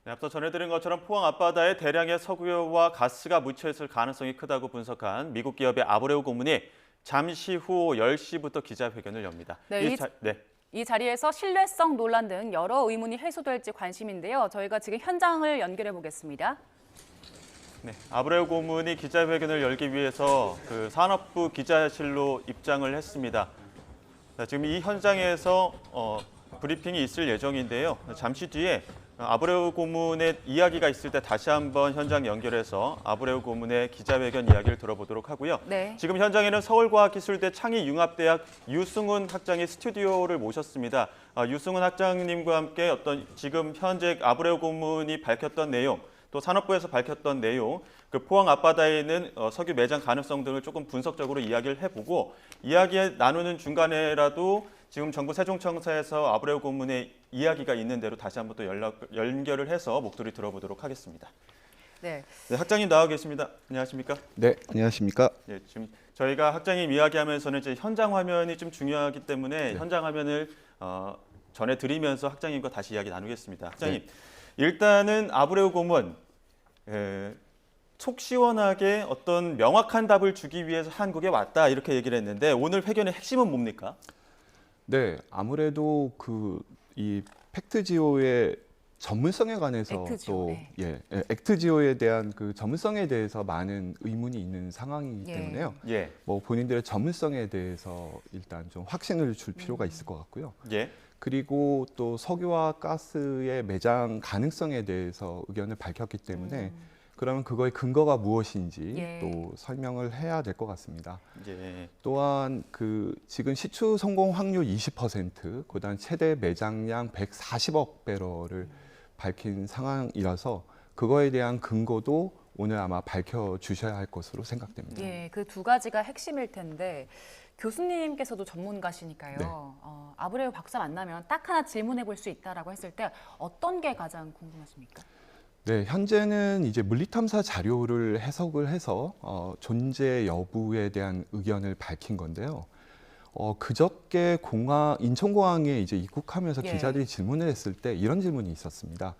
네, 앞서 전해드린 것처럼 포항 앞바다에 대량의 석유와 가스가 묻혀있을 가능성이 크다고 분석한 미국 기업의 아브레우 고문이 잠시 후 10시부터 기자회견을 엽니다. 이 자리에서 신뢰성 논란 등 여러 의문이 해소될지 관심인데요. 저희가 지금 현장을 연결해 보겠습니다. 네, 아브레우 고문이 기자회견을 열기 위해서 산업부 기자실로 입장을 했습니다. 지금 이 현장에서 브리핑이 있을 예정인데요. 잠시 뒤에 아브레우 고문의 이야기가 있을 때 다시 한번 현장 연결해서 아브레우 고문의 기자회견 이야기를 들어보도록 하고요. 네. 지금 현장에는 서울과학기술대 창의융합대학 유승훈 학장이 스튜디오를 모셨습니다. 유승훈 학장님과 함께 지금 현재 아브레우 고문이 밝혔던 내용, 또 산업부에서 밝혔던 내용, 포항 앞바다에 있는 석유 매장 가능성 등을 조금 분석적으로 이야기를 해보고 이야기 나누는 중간에라도 지금 정부 세종청사에서 아브레우 고문의 이야기가 있는 대로 다시 한번 또 연결을 해서 목소리 들어보도록 하겠습니다. 네, 학장님 나와 계십니다. 안녕하십니까? 네, 안녕하십니까? 네, 지금 저희가 학장님 이야기하면서는 이제 현장 화면이 좀 중요하기 때문에 현장 화면을 전해드리면서 학장님과 다시 이야기 나누겠습니다. 학장님, 일단은 아브레우 고문 속 시원하게 어떤 명확한 답을 주기 위해서 한국에 왔다 이렇게 얘기를 했는데 오늘 회견의 핵심은 뭡니까? 네, 아무래도 이 팩트지오의 전문성에 관해서 액트지오, 액트지오에 대한 그 전문성에 대해서 많은 의문이 있는 상황이기 때문에요. 뭐 본인들의 전문성에 대해서 일단 좀 확신을 줄 필요가 있을 것 같고요. 그리고 또 석유와 가스의 매장 가능성에 대해서 의견을 밝혔기 때문에 그러면 그거의 근거가 무엇인지 또 설명을 해야 될 것 같습니다. 또한 지금 시추 성공 확률 20%, 그다음 최대 매장량 140억 배럴을 밝힌 상황이라서 그거에 대한 근거도 오늘 아마 밝혀주셔야 할 것으로 생각됩니다. 그 두 가지가 핵심일 텐데 교수님께서도 전문가시니까요. 네. 아브레우 박사 만나면 딱 하나 질문해 볼 수 있다라고 했을 때 어떤 게 가장 궁금하십니까? 네, 현재는 이제 물리탐사 자료를 해석을 해서 존재 여부에 대한 의견을 밝힌 건데요. 그저께 인천공항에 이제 입국하면서 기자들이 질문을 했을 때 이런 질문이 있었습니다.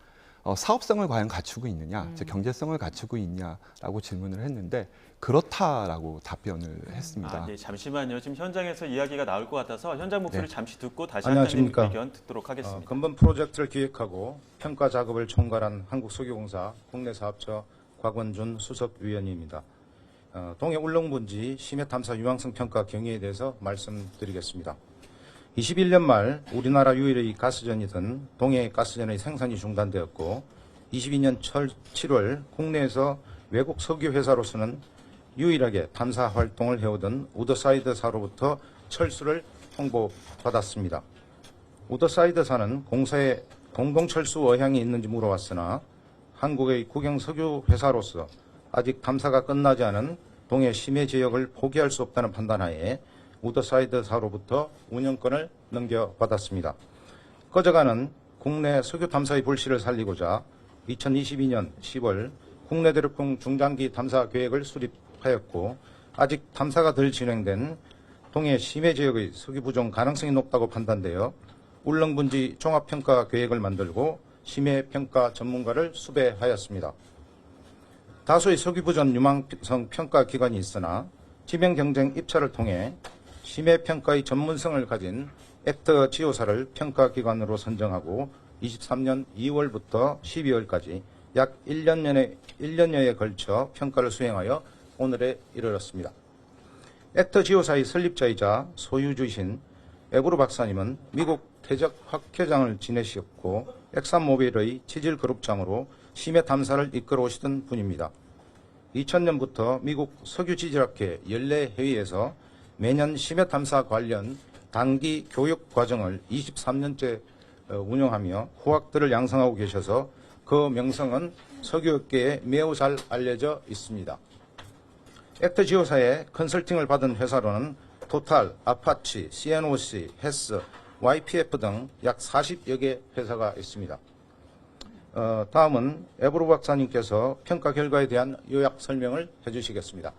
사업성을 과연 갖추고 있느냐, 즉 경제성을 갖추고 있냐라고 질문을 했는데 그렇다라고 답변을 했습니다. 잠시만요. 지금 현장에서 이야기가 나올 것 같아서 현장 목소리를 잠시 듣고 다시 안녕하십니까. 학장님 의견 듣도록 하겠습니다. 근본 프로젝트를 기획하고 평가 작업을 총괄한 한국석유공사 국내사업처 곽원준 수석위원입니다. 동해 울릉분지 심해탐사 유망성 평가 경위에 대해서 말씀드리겠습니다. 21년 말 우리나라 유일의 가스전이던 동해 가스전의 생산이 중단되었고 22년 7월 국내에서 외국 석유회사로서는 유일하게 탐사 활동을 해오던 우더사이드사로부터 철수를 통보받았습니다. 우더사이드사는 공사에 공동철수 의향이 있는지 물어왔으나 한국의 국영석유회사로서 아직 탐사가 끝나지 않은 동해 심해 지역을 포기할 수 없다는 판단하에 우더사이드사로부터 운영권을 넘겨받았습니다. 꺼져가는 국내 석유 탐사의 불씨를 살리고자 2022년 10월 국내 대륙풍 중장기 탐사 계획을 수립하였고 아직 탐사가 덜 진행된 동해 심해 지역의 석유 부종 가능성이 높다고 판단되어 울릉분지 종합평가 계획을 만들고 심해평가 전문가를 수배하였습니다. 다수의 석유 부전 유망성 평가 기관이 있으나 지명 경쟁 입찰을 통해 심해평가의 전문성을 가진 액트지오사를 평가기관으로 선정하고 23년 2월부터 12월까지 약 1년여에 걸쳐 평가를 수행하여 오늘에 이르렀습니다. 액트지오사의 설립자이자 소유주이신 에브루 박사님은 미국 대적 학회장을 지내셨고 엑산모빌의 지질그룹장으로 심해 탐사를 이끌어 오시던 분입니다. 2000년부터 미국 석유지질학회 연례 회의에서 매년 심해 탐사 관련 단기 교육 과정을 23년째 운영하며 후학들을 양성하고 계셔서 그 명성은 석유업계에 매우 잘 알려져 있습니다. 액트지오사의 컨설팅을 받은 회사로는 토탈, 아파치, CNOC, 헤스, YPF 등 약 40여 개 회사가 있습니다. 다음은 에브루 박사님께서 평가 결과에 대한 요약 설명을 해주시겠습니다.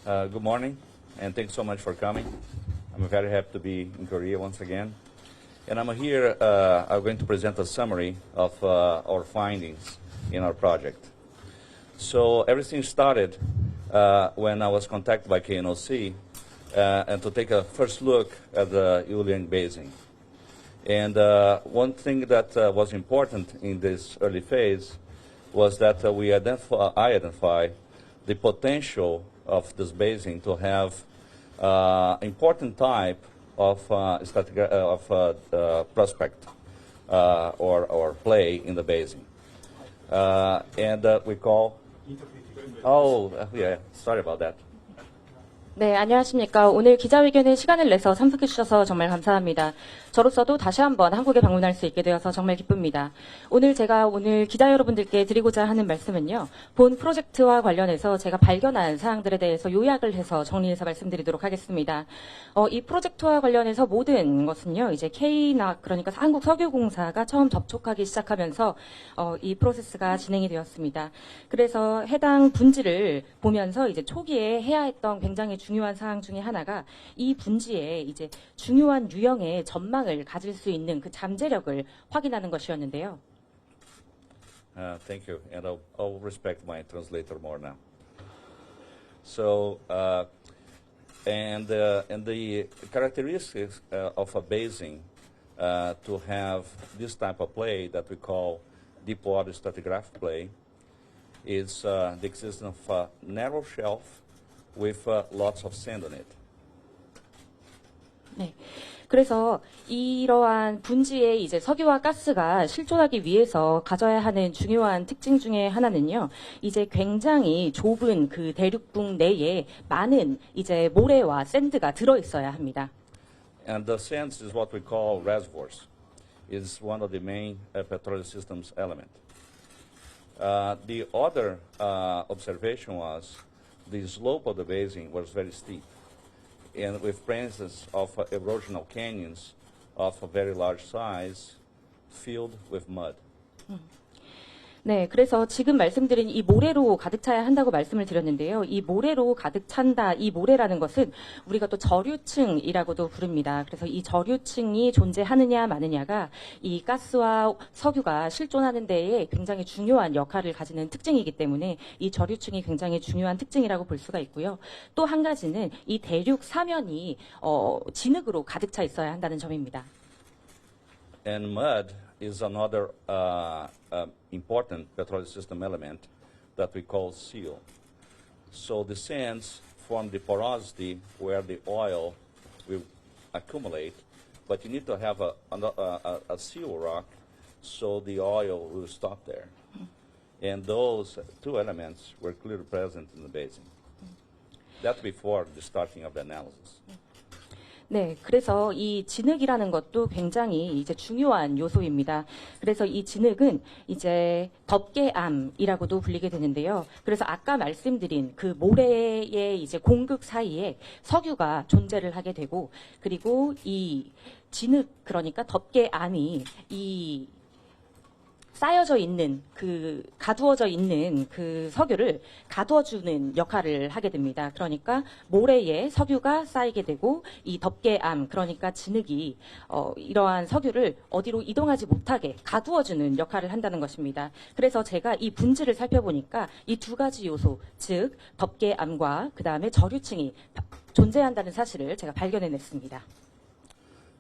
Good morning, and thanks so much for coming. I'm very happy to be in Korea once again. And I'm here, I'm going to present a summary of our findings in our project. So everything started when I was contacted by KNOC and to take a first look at the Yuliang Basin. And one thing that was important in this early phase was that I identified the potential of this basin to have important type of prospect or play in the basin. And we call... yeah, sorry about that. 네, 안녕하십니까. 오늘 기자회견에 시간을 내서 참석해 주셔서 정말 감사합니다. 저로서도 다시 한번 한국에 방문할 수 있게 되어서 정말 기쁩니다. 제가 기자 여러분들께 드리고자 하는 말씀은요. 본 프로젝트와 관련해서 제가 발견한 사항들에 대해서 요약을 해서 정리해서 말씀드리도록 하겠습니다. 이 프로젝트와 관련해서 모든 것은요. 이제 KNOC, 그러니까 한국석유공사가 처음 접촉하기 시작하면서 이 프로세스가 진행이 되었습니다. 그래서 해당 분지를 보면서 이제 초기에 해야 했던 굉장히 중요한 사항 중에 하나가 이 분지에 이제 중요한 유형의 전망을 가질 수 있는 그 잠재력을 확인하는 것이었는데요. Thank you, and I'll respect my translator more now. So, and the characteristics of a basin to have this type of play that we call deep water stratigraphic play is the existence of a narrow shelf with lots of sand on it. 네. 그래서 이러한 분지에 이제 석유와 가스가 실존하기 위해서 가져야 하는 중요한 특징 중에 하나는요. 이제 굉장히 좁은 그 대륙붕 내에 많은 이제 모래와 샌드가 들어 있어야 합니다. And the sands is what we call reservoirs. Is one of the main petroleum systems element. The other observation was the slope of the basin was very steep, and with presence of erosional canyons of a very large size filled with mud. 네, 그래서 지금 말씀드린 이 모래로 가득 차야 한다고 말씀을 드렸는데요. 이 모래로 가득 찬다, 이 모래라는 것은 우리가 또 저류층이라고도 부릅니다. 그래서 이 저류층이 존재하느냐 마느냐가 이 가스와 석유가 실존하는 데에 굉장히 중요한 역할을 가지는 특징이기 때문에 이 저류층이 굉장히 중요한 특징이라고 볼 수가 있고요. 또 한 가지는 이 대륙 사면이 진흙으로 가득 차 있어야 한다는 점입니다. And mud is another important petroleum system element that we call seal. So the sands form the porosity where the oil will accumulate, but you need to have a seal rock so the oil will stop there. And those two elements were clearly present in the basin. That's before the starting of the analysis. 네, 그래서 이 진흙이라는 것도 굉장히 이제 중요한 요소입니다. 그래서 이 진흙은 이제 덮개암이라고도 불리게 되는데요. 그래서 아까 말씀드린 그 모래의 이제 공극 사이에 석유가 존재를 하게 되고, 그리고 이 진흙, 그러니까 덮개암이 이 쌓여져 있는 가두어져 있는 그 석유를 가둬주는 역할을 하게 됩니다. 그러니까 모래에 석유가 쌓이게 되고 이 덮개암, 그러니까 진흙이 이러한 석유를 어디로 이동하지 못하게 가두어주는 역할을 한다는 것입니다. 그래서 제가 이 분지를 살펴보니까 이 두 가지 요소, 즉 덮개암과 그 다음에 저류층이 존재한다는 사실을 제가 발견해냈습니다.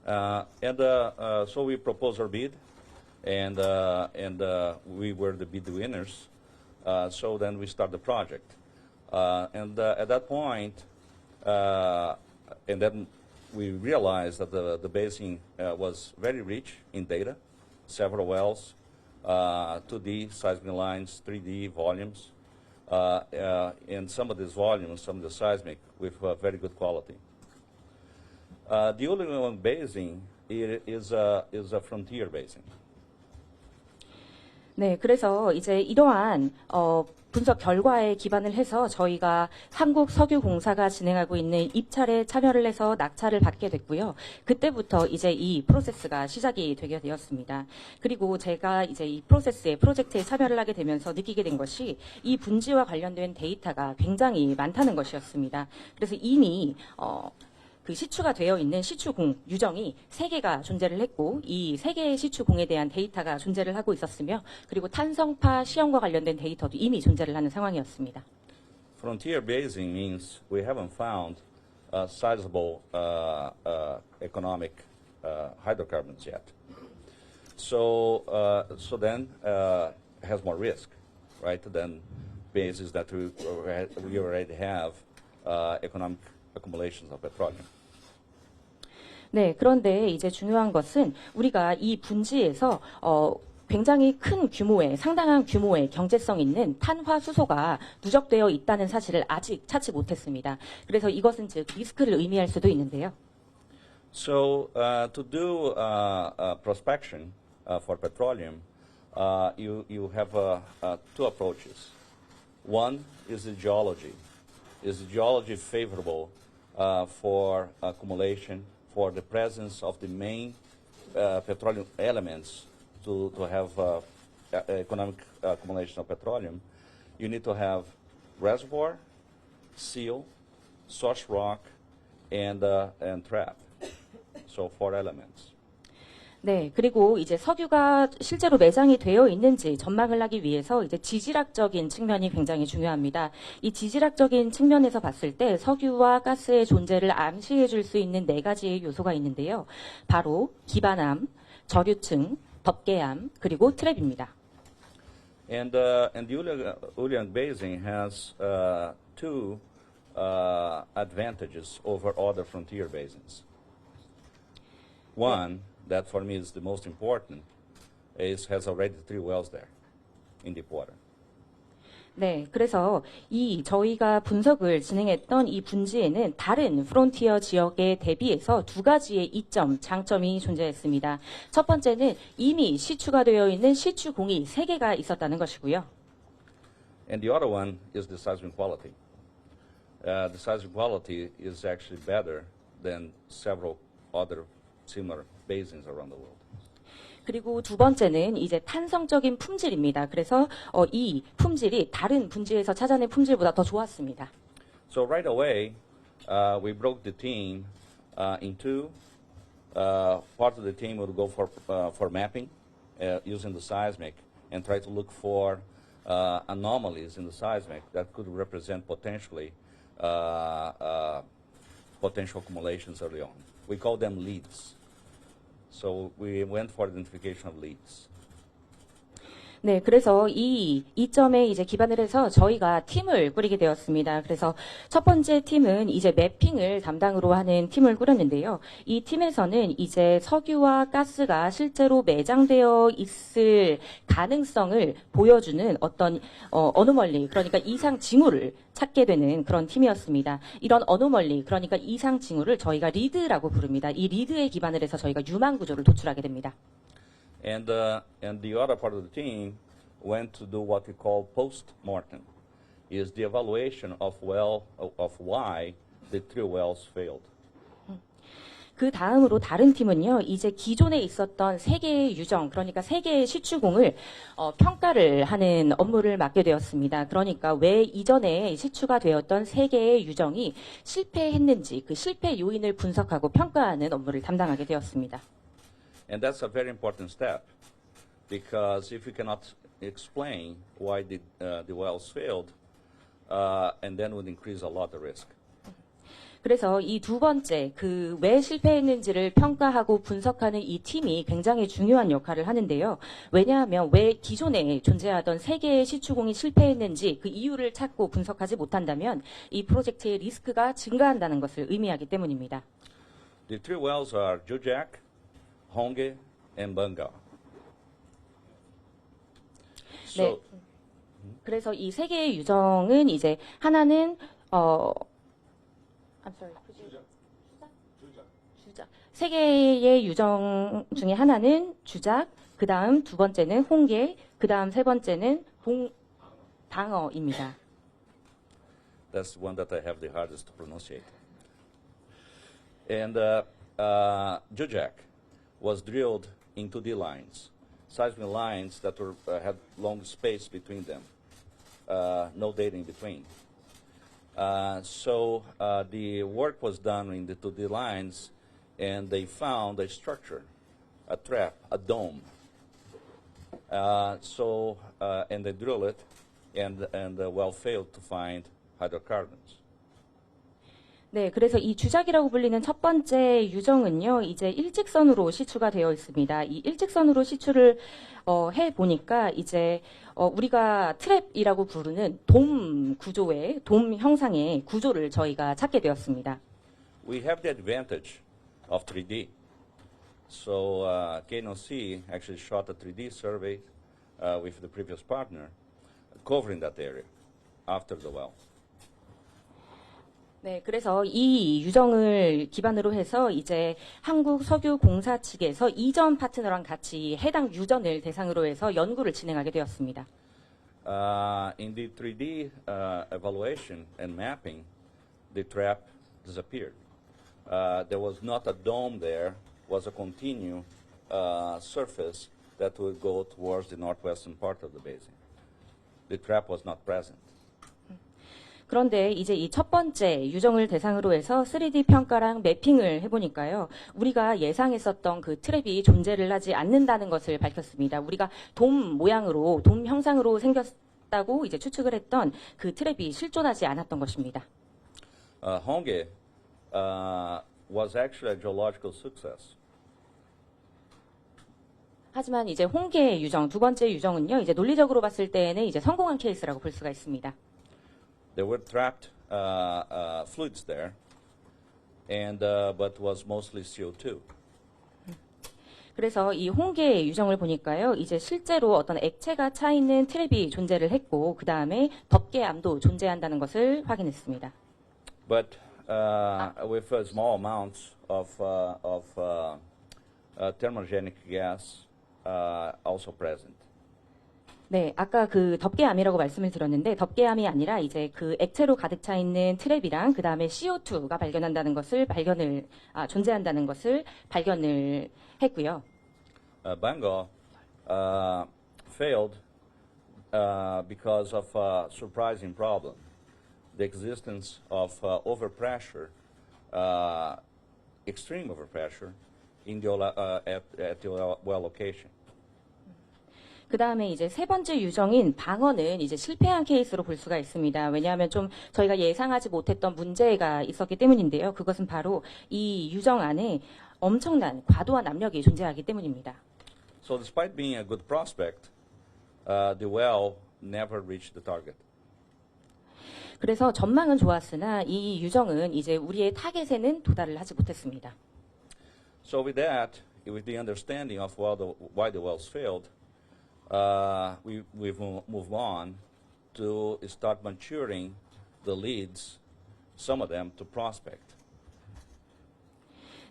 So we proposed our bid. And we were the bid winners. So then we start the project. And at that point, and then we realized that the basin was very rich in data, several wells, 2D seismic lines, 3D volumes, and some of these volumes, some of the seismic with very good quality. The Yuliang Basin is a frontier basin. 네, 그래서 이제 이러한 분석 결과에 기반을 해서 저희가 한국석유공사가 진행하고 있는 입찰에 참여를 해서 낙찰을 받게 됐고요. 그때부터 이제 이 프로세스가 시작이 되게 되었습니다. 그리고 제가 이제 이 프로젝트에 참여를 하게 되면서 느끼게 된 것이 이 분지와 관련된 데이터가 굉장히 많다는 것이었습니다. 그래서 이미 그 시추가 되어 있는 시추공 유정이 3개가 존재를 했고 이 3개의 시추공에 대한 데이터가 존재를 하고 있었으며 그리고 탄성파 시험과 관련된 데이터도 이미 존재를 하는 상황이었습니다. Frontier basing means we haven't found sizable economic hydrocarbons yet. So then it has more risk, right, than bases that we already have economic accumulations of petroleum. 네, 그런데 이제 중요한 것은 우리가 이 분지에서 굉장히 큰 규모의 상당한 규모의 경제성 있는 탄화수소가 누적되어 있다는 사실을 아직 찾지 못했습니다. 그래서 이것은 즉 리스크를 의미할 수도 있는데요. So to do prospection for petroleum, you have two approaches. One is the geology. Is the geology favorable for accumulation, for the presence of the main petroleum elements to have economic accumulation of petroleum? You need to have reservoir, seal, source rock, and trap. So 4 elements. 네, 그리고 이제 석유가 실제로 매장이 되어 있는지 전망을 하기 위해서 이제 지질학적인 측면이 굉장히 중요합니다. 이 지질학적인 측면에서 봤을 때 석유와 가스의 존재를 암시해 줄 수 있는 4가지의 요소가 있는데요. 바로 기반암, 저류층, 덮개암, 그리고 트랩입니다. And the Uliang Basin has two advantages over other frontier basins. One, that for me is the most important, has already 3 wells there in deep water. 네, 그래서 저희가 분석을 진행했던 이 분지에는 다른 프론티어 지역에 대비해서 2가지의 이점, 장점이 존재했습니다. 첫 번째는 이미 시추가 되어 있는 시추공이 3개가 있었다는 것이고요. And the other one is the seismic quality. The seismic quality is actually better than several other similar basins around the world. 그리고 두 번째는 이제 탄성적인 품질입니다. 그래서 이 품질이 다른 분지에서 찾아낸 품질보다 더 좋았습니다. So right away, we broke the team in two. Part of the team would go for mapping using the seismic and try to look for anomalies in the seismic that could represent potentially potential accumulations early on. We call them leads. So we went for identification of leads. 네, 그래서 이 이점에 이제 기반을 해서 저희가 팀을 꾸리게 되었습니다. 그래서 첫 번째 팀은 이제 매핑을 담당으로 하는 팀을 꾸렸는데요. 이 팀에서는 이제 석유와 가스가 실제로 매장되어 있을 가능성을 보여주는 어떤 어노멀리, 그러니까 이상 징후를 찾게 되는 그런 팀이었습니다. 이런 어노멀리, 그러니까 이상 징후를 저희가 리드라고 부릅니다. 이 리드에 기반을 해서 저희가 유망 구조를 도출하게 됩니다. And the other part of the team went to do what we call post-mortem, is the evaluation of why the 3 wells failed. 그 다음으로 다른 팀은요, 이제 기존에 있었던 3개의 유정, 그러니까 3개의 시추공을 평가를 하는 업무를 맡게 되었습니다. 그러니까 왜 이전에 시추가 되었던 3개의 유정이 실패했는지 그 실패 요인을 분석하고 평가하는 업무를 담당하게 되었습니다. And that's a very important step, because if you cannot explain why the wells failed, and then would increase a lot the risk. 그래서 이 두 번째, 그 왜 실패했는지를 평가하고 분석하는 이 팀이 굉장히 중요한 역할을 하는데요. 왜냐하면 왜 기존에 존재하던 3개의 시추공이 실패했는지 그 이유를 찾고 분석하지 못한다면 이 프로젝트의 리스크가 증가한다는 것을 의미하기 때문입니다. The 3 wells are Jujak, Honge, and Banga. 네. 그래서 이 3개의 유정은 이제 하나는 I'm sorry. 주작. 3개의 유정 중에 하나는 주작, 그다음 두 번째는 홍게, 그다음 세 번째는 방어입니다. That's the one that I have the hardest to pronunciate. And Jujak was drilled in 2D lines, seismic lines that had long space between them, no data in between. So the work was done in the 2D lines, and they found a structure, a trap, a dome. And they drilled it, and the well failed to find hydrocarbons. 네, 그래서 이 주작이라고 불리는 첫 번째 유정은요, 이제 일직선으로 시추가 되어 있습니다. 이 일직선으로 시추를 해 보니까 이제 우리가 트랩이라고 부르는 돔 구조의 돔 형상의 구조를 저희가 찾게 되었습니다. We have the advantage of 3D. So KNOC actually shot a 3D survey with the previous partner covering that area after the well. 네, 그래서 이 유정을 기반으로 해서 이제 한국석유공사 측에서 이전 파트너랑 같이 해당 유전을 대상으로 해서 연구를 진행하게 되었습니다. In the 3D evaluation and mapping, the trap disappeared. There was not a dome there, was a continuous surface that would go towards the northwestern part of the basin. The trap was not present. 그런데 이제 이 첫 번째 유정을 대상으로 해서 3D 평가랑 매핑을 해보니까요. 우리가 예상했었던 그 트랩이 존재를 하지 않는다는 것을 밝혔습니다. 우리가 돔 모양으로, 돔 형상으로 생겼다고 이제 추측을 했던 그 트랩이 실존하지 않았던 것입니다. Honge was actually a geological success. 하지만 이제 홍계 유정, 두 번째 유정은요. 이제 논리적으로 봤을 때에는 이제 성공한 케이스라고 볼 수가 있습니다. There were trapped fluids there, but was mostly CO2. 그래서 이 홍계 유정을 보니까요, 이제 실제로 어떤 액체가 차 있는 트랩이 존재를 했고, 그 다음에 덮개암도 존재한다는 것을 확인했습니다. But with small amounts of thermogenic gas also present. 네, 아까 그 덮개암이라고 말씀을 드렸는데 덮개암이 아니라 이제 그 액체로 가득 차 있는 트랩이랑 그 다음에 CO2가 존재한다는 것을 발견을 했고요. Bengal failed because of a surprising problem, the existence of overpressure, extreme overpressure in at the well location. 그 다음에 이제 세 번째 유정인 방어는 이제 실패한 케이스로 볼 수가 있습니다. 왜냐하면 좀 저희가 예상하지 못했던 문제가 있었기 때문인데요. 그것은 바로 이 유정 안에 엄청난 과도한 압력이 존재하기 때문입니다. So despite being a good prospect, the well never reached the target. 그래서 전망은 좋았으나 이 유정은 이제 우리의 타겟에는 도달을 하지 못했습니다. So with that, with the understanding of why the wells failed, we've moved on to start maturing the leads, some of them to prospect.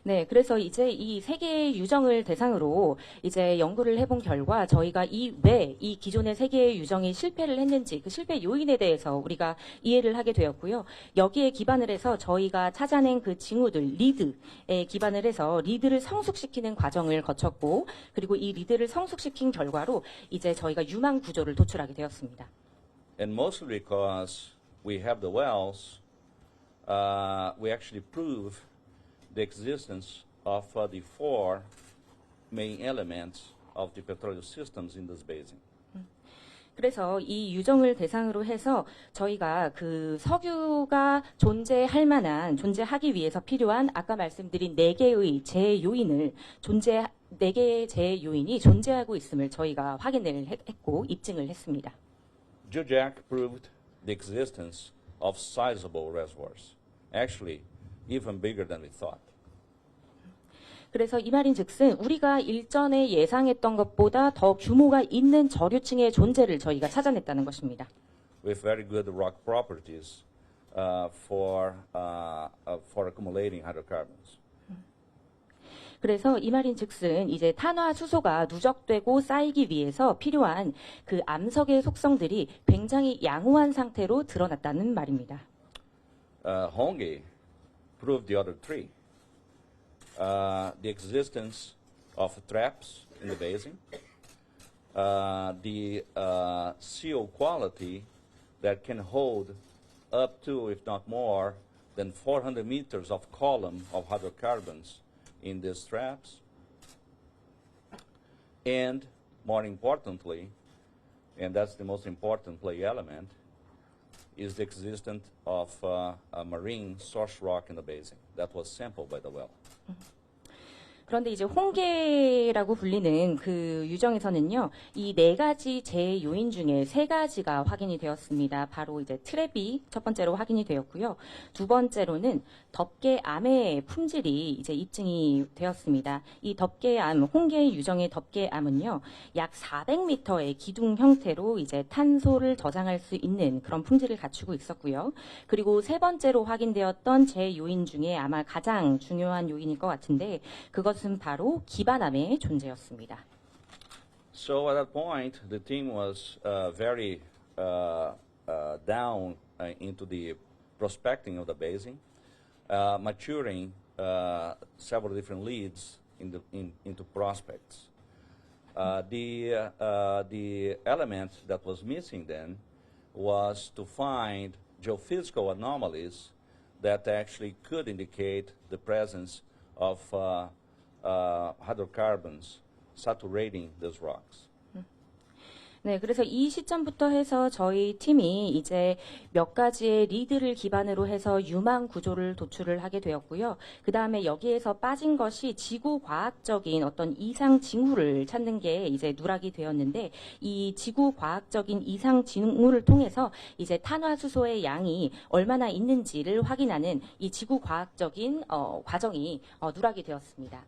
네, 그래서 이제 이 세 개의 유정을 대상으로 이제 연구를 해본 결과 저희가 왜 이 기존의 세 개의 유정이 실패를 했는지 그 실패 요인에 대해서 우리가 이해를 하게 되었고요. 여기에 기반을 해서 저희가 찾아낸 그 징후들, 리드에 기반을 해서 리드를 성숙시키는 과정을 거쳤고 그리고 이 리드를 성숙시킨 결과로 이제 저희가 유망 구조를 도출하게 되었습니다. And mostly because we have the wells, we actually prove the existence of the four main elements of the petroleum systems in this basin. 그래서 이 유정을 대상으로 해서 저희가 그 석유가 존재하기 위해서 필요한 아까 말씀드린 네 개의 재요인이 존재하고 있음을 저희가 확인을 했고 입증을 했습니다. Jujak proved the existence of sizable reservoirs, actually even bigger than we thought. 그래서 이 말인즉슨 우리가 일전에 예상했던 것보다 더 규모가 있는 저류층의 존재를 저희가 찾아냈다는 것입니다. With very good rock properties for accumulating hydrocarbons. 그래서 이 말인즉슨 이제 탄화수소가 누적되고 쌓이기 위해서 필요한 그 암석의 속성들이 굉장히 양호한 상태로 드러났다는 말입니다. Honghe proved the other three. The existence of traps in the basin, the seal quality that can hold up to, if not more, than 400 meters of column of hydrocarbons in these traps, and more importantly, and that's the most important play element, is the existence of a marine source rock in the basin that was sampled by the well. 그런데 이제 홍게라고 불리는 그 유정에서는요, 이 4가지 제요인 중에 3가지가 확인이 되었습니다. 바로 이제 트랩이 첫 번째로 확인이 되었고요. 두 번째로는 덮개암의 품질이 이제 입증이 되었습니다. 이 덮개암, 홍게 유정의 덮개암은요, 약 400m의 기둥 형태로 이제 탄소를 저장할 수 있는 그런 품질을 갖추고 있었고요. 그리고 세 번째로 확인되었던 제요인 중에 아마 가장 중요한 요인일 것 같은데, 그것은 바로 기반암의 존재였습니다. So at that point, the team was very down into the prospecting of the basin, maturing several different leads into prospects. The element that was missing then was to find geophysical anomalies that actually could indicate the presence of hydrocarbons saturating these rocks. 네, 그래서 이 시점부터 해서 저희 팀이 이제 몇 가지의 리드를 기반으로 해서 유망 구조를 도출을 하게 되었고요. 그 다음에 여기에서 빠진 것이 지구 과학적인 어떤 이상 징후를 찾는 게 이제 누락이 되었는데, 이 지구 과학적인 이상 징후를 통해서 이제 탄화수소의 양이 얼마나 있는지를 확인하는 이 지구 과학적인 과정이 누락이 되었습니다.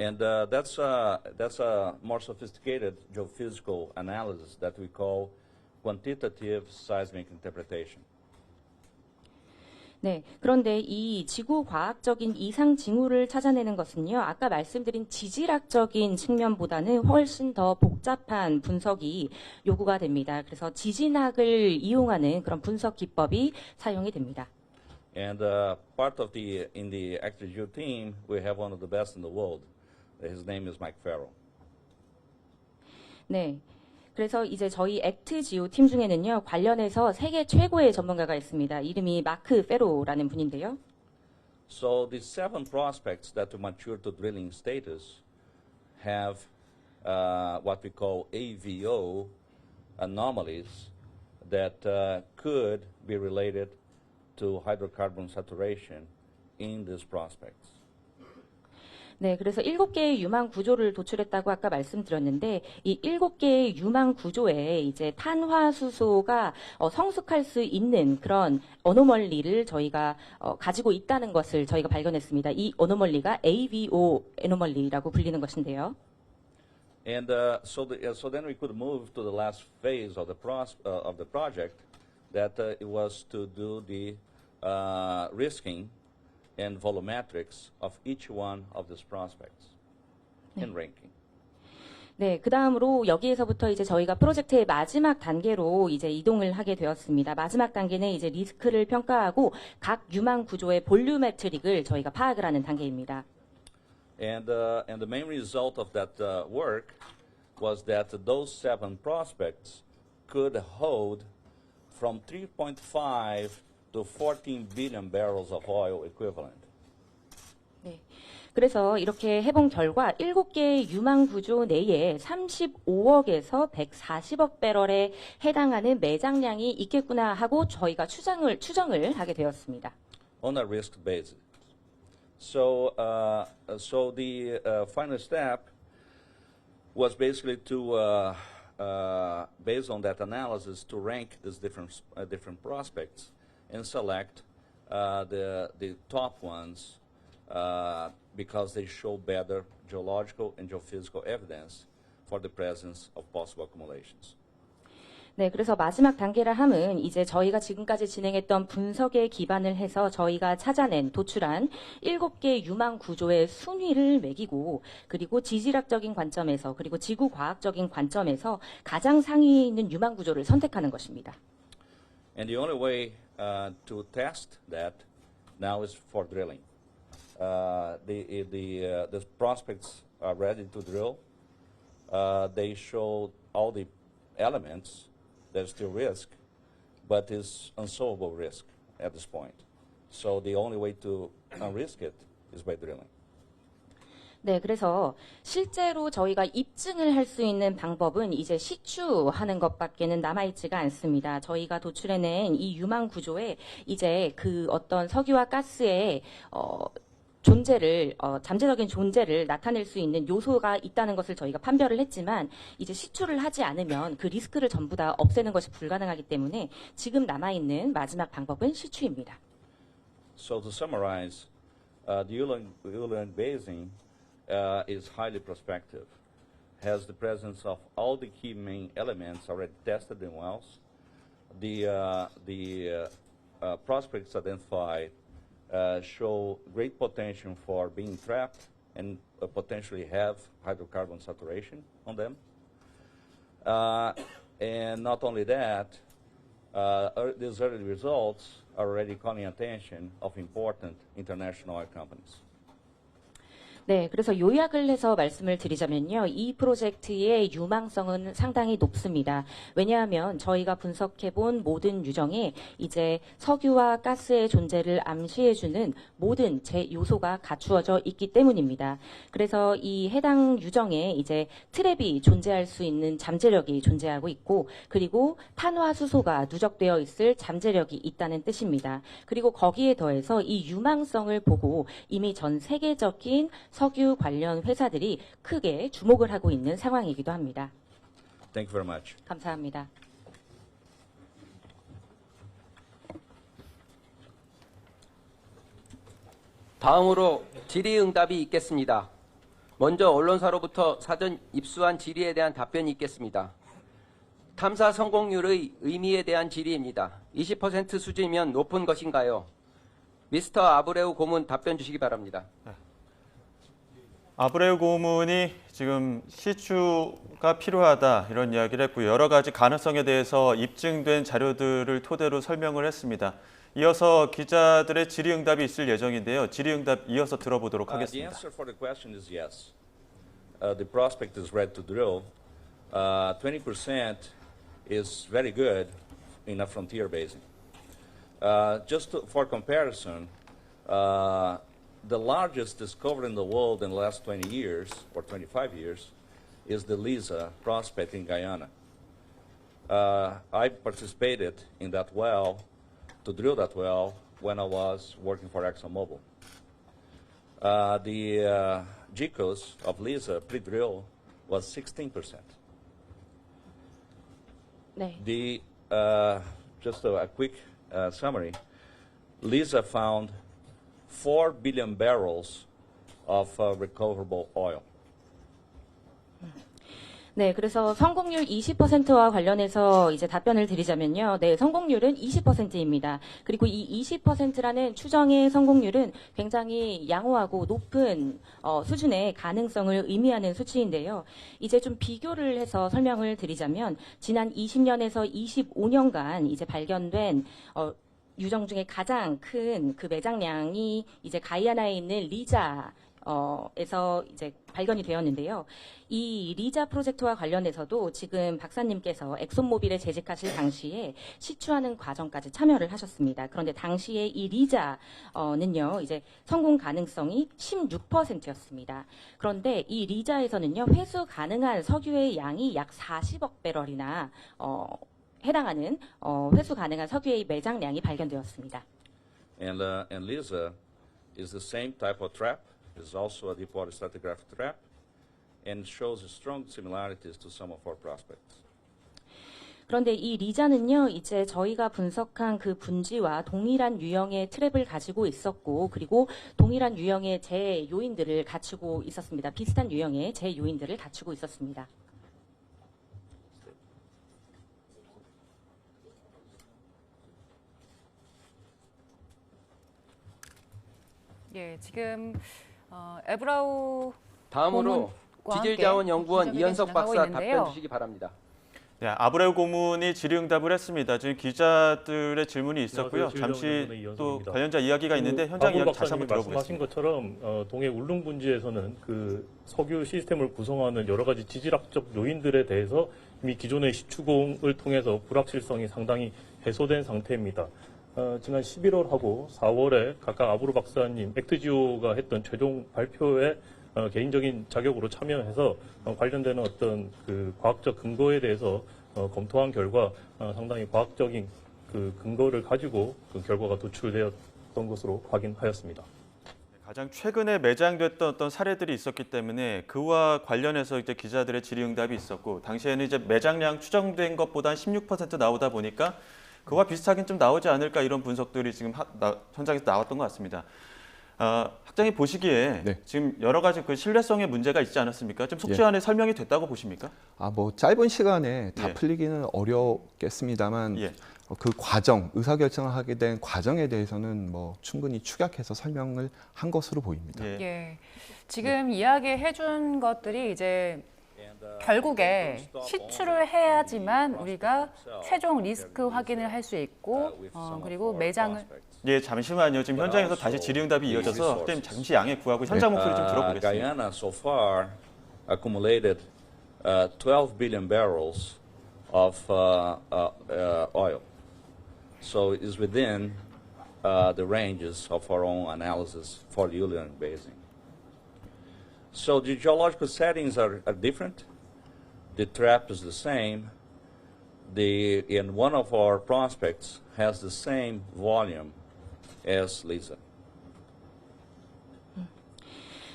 And that's a more sophisticated geophysical analysis that we call quantitative seismic interpretation. 네, 그런데 이 지구 과학적인 이상 징후를 찾아내는 것은요, 아까 말씀드린 지질학적인 측면보다는 훨씬 더 복잡한 분석이 요구가 됩니다. 그래서 지진학을 이용하는 그런 분석 기법이 사용이 됩니다. And part of in the ActiveGeo team, we have one of the best in the world. His name is Mike Farrell. 네. 그래서 이제 저희 액트지오 팀 중에는요, 관련해서 세계 최고의 전문가가 있습니다. 이름이 마크 페로라는 분인데요. So the 7 prospects that matured to drilling status have what we call AVO anomalies that could be related to hydrocarbon saturation in these prospects. 네, 그래서 7개의 유망 구조를 도출했다고 아까 말씀드렸는데, 이 7개의 유망 구조에 이제 탄화수소가 성숙할 수 있는 그런 어노멀리를 저희가 가지고 있다는 것을 저희가 발견했습니다. 이 어노멀리가 AVO 어노멀리라고 불리는 것인데요. And so then we could move to the last phase of the project, that it was to do the risking and volumetrics of each one of these prospects and ranking. 네, 그 다음으로 여기에서부터 이제 저희가 프로젝트의 마지막 단계로 이제 이동을 하게 되었습니다. 마지막 단계는 이제 리스크를 평가하고 각 유망 구조의 볼륨메트릭을 저희가 파악을 하는 단계입니다. And the main result of that work was that those 7 prospects could hold from 3.5 to 14 billion barrels of oil equivalent. 네. 그래서 이렇게 해본 결과 7개의 유망 구조 내에 35억에서 140억 배럴에 해당하는 매장량이 있겠구나 하고 저희가 추정을 하게 되었습니다. On a risk basis. So the final step was basically to, based on that analysis, to rank these different prospects and select the top ones because they show better geological and geophysical evidence for the presence of possible accumulations. 네, 그래서 마지막 단계라 함은 이제 저희가 지금까지 진행했던 분석에 기반을 해서 저희가 찾아낸, 도출한 7개 유망 구조의 순위를 매기고 그리고 지질학적인 관점에서 그리고 지구과학적인 관점에서 가장 상위에 있는 유망 구조를 선택하는 것입니다. And the only way to test that now is for drilling. The prospects are ready to drill. They show all the elements. There's still risk, but it's unsolvable risk at this point. So the only way to unrisk it is by drilling. 네, 그래서 실제로 저희가 입증을 할 수 있는 방법은 이제 시추하는 것밖에는 남아있지가 않습니다. 저희가 도출해낸 이 유망 구조에 이제 그 어떤 석유와 가스의 존재를 잠재적인 존재를 나타낼 수 있는 요소가 있다는 것을 저희가 판별을 했지만 이제 시추를 하지 않으면 그 리스크를 전부 다 없애는 것이 불가능하기 때문에 지금 남아있는 마지막 방법은 시추입니다. So to summarize, the Ulan Basin is highly prospective, has the presence of all the key main elements already tested in wells. The prospects identified show great potential for being trapped and potentially have hydrocarbon saturation on them. And not only that, these early results are already calling attention of important international oil companies. 네, 그래서 요약을 해서 말씀을 드리자면요. 이 프로젝트의 유망성은 상당히 높습니다. 왜냐하면 저희가 분석해본 모든 유정에 이제 석유와 가스의 존재를 암시해주는 모든 요소가 갖추어져 있기 때문입니다. 그래서 이 해당 유정에 이제 트랩이 존재할 수 있는 잠재력이 존재하고 있고 그리고 탄화수소가 누적되어 있을 잠재력이 있다는 뜻입니다. 그리고 거기에 더해서 이 유망성을 보고 이미 전 세계적인 석유 관련 회사들이 크게 주목을 하고 있는 상황이기도 합니다. Thank you very much. 감사합니다. 다음으로 질의응답이 있겠습니다. 먼저 언론사로부터 사전 입수한 질의에 대한 답변이 있겠습니다. 탐사 성공률의 의미에 대한 질의입니다. 20% 수준이면 높은 것인가요? 미스터 아브레우 고문 답변 주시기 바랍니다. 아브레우 고문이 지금 시추가 필요하다 이런 이야기를 했고 여러 가지 가능성에 대해서 입증된 자료들을 토대로 설명을 했습니다. 이어서 기자들의 질의응답이 있을 예정인데요. 질의응답 이어서 들어보도록 하겠습니다. The answer for the question is yes. The prospect is ready to drill. 20% is very good in a frontier basin. For comparison, the largest discovery in the world in the last 20 years, or 25 years, is the Liza prospect in Guyana. I participated in that well, to drill that well, when I was working for ExxonMobil. The GCOS of Liza pre-drill was 16%. 네. Just a quick summary, Liza found 4 billion barrels of recoverable oil. 네, 그래서 성공률 20%와 관련해서 이제 답변을 드리자면요. 네, 성공률은 20%입니다. 그리고 이 20%라는 추정의 성공률은 굉장히 양호하고 높은 수준의 가능성을 의미하는 수치인데요. 이제 좀 비교를 해서 설명을 드리자면 지난 20년에서 25년간 이제 발견된 유정 중에 가장 큰 그 매장량이 이제 가이아나에 있는 리자에서 이제 발견이 되었는데요. 이 리자 프로젝트와 관련해서도 지금 박사님께서 엑손모빌에 재직하실 당시에 시추하는 과정까지 참여를 하셨습니다. 그런데 당시에 이 리자는요, 이제 성공 가능성이 16%였습니다. 그런데 이 리자에서는요, 회수 가능한 석유의 양이 약 40억 배럴이나 해당하는 회수 가능한 석유의 매장량이 발견되었습니다. And Liza is the same type of trap. It's also a deepwater stratigraphic trap, and shows strong similarities to some of our prospects. 그런데 이 리자는요, 이제 저희가 분석한 그 분지와 동일한 유형의 트랩을 가지고 있었고, 그리고 동일한 유형의 재 요인들을 갖추고 있었습니다. 비슷한 유형의 재 요인들을 갖추고 있었습니다. 예, 지금 에브라우 다음으로 고문과 지질자원연구원 함께 이현석 기자회견 박사 진행하고 있는데요. 답변 주시기 바랍니다. 네, 아브레우 고문이 질의응답을 했습니다. 지금 기자들의 질문이 있었고요. 안녕하세요. 잠시 질의응답원의 또 이현석입니다. 관련자 이야기가 있는데 현장 이야기 다시 한번 말씀하신 들어보겠습니다. 것처럼 동해 울릉분지에서는 그 석유 시스템을 구성하는 여러 가지 지질학적 요인들에 대해서 이미 기존의 시추공을 통해서 불확실성이 상당히 해소된 상태입니다. 지난 11월하고 4월에 각각 아브레우 박사님, 액트지오가 했던 최종 발표에 개인적인 자격으로 참여해서 관련되는 어떤 그 과학적 근거에 대해서 검토한 결과 상당히 과학적인 그 근거를 가지고 그 결과가 도출되었던 것으로 확인하였습니다. 가장 최근에 매장됐던 어떤 사례들이 있었기 때문에 그와 관련해서 이제 기자들의 질의응답이 있었고 당시에는 이제 매장량 추정된 것보다 16% 나오다 보니까 그와 비슷하긴 좀 나오지 않을까 이런 분석들이 지금 현장에서 나왔던 것 같습니다. 학장님 보시기에 네. 지금 여러 가지 그 신뢰성의 문제가 있지 않았습니까? 좀 속지 안에 설명이 됐다고 보십니까? 뭐 짧은 시간에 다 예. 풀리기는 어렵겠습니다만 예. 그 과정, 의사결정을 하게 된 과정에 대해서는 뭐 충분히 축약해서 설명을 한 것으로 보입니다. 예. 예, 지금 이야기해 준 것들이 이제 결국에 시추를 해야지만 우리가 최종 리스크 확인을 할 수 있고 그리고 매장을 예, 잠시만요. 지금 현장에서 다시 질의응답이 이어져서 학장님 잠시 양해 구하고 현장 목소리 좀 들어보겠습니다. Guyana so far accumulated 12 billion barrels of oil. So it is within the ranges of our own analysis for the Julian Basin. So the geological settings are different. The trap is the same. And one of our prospects has the same volume as Lisa.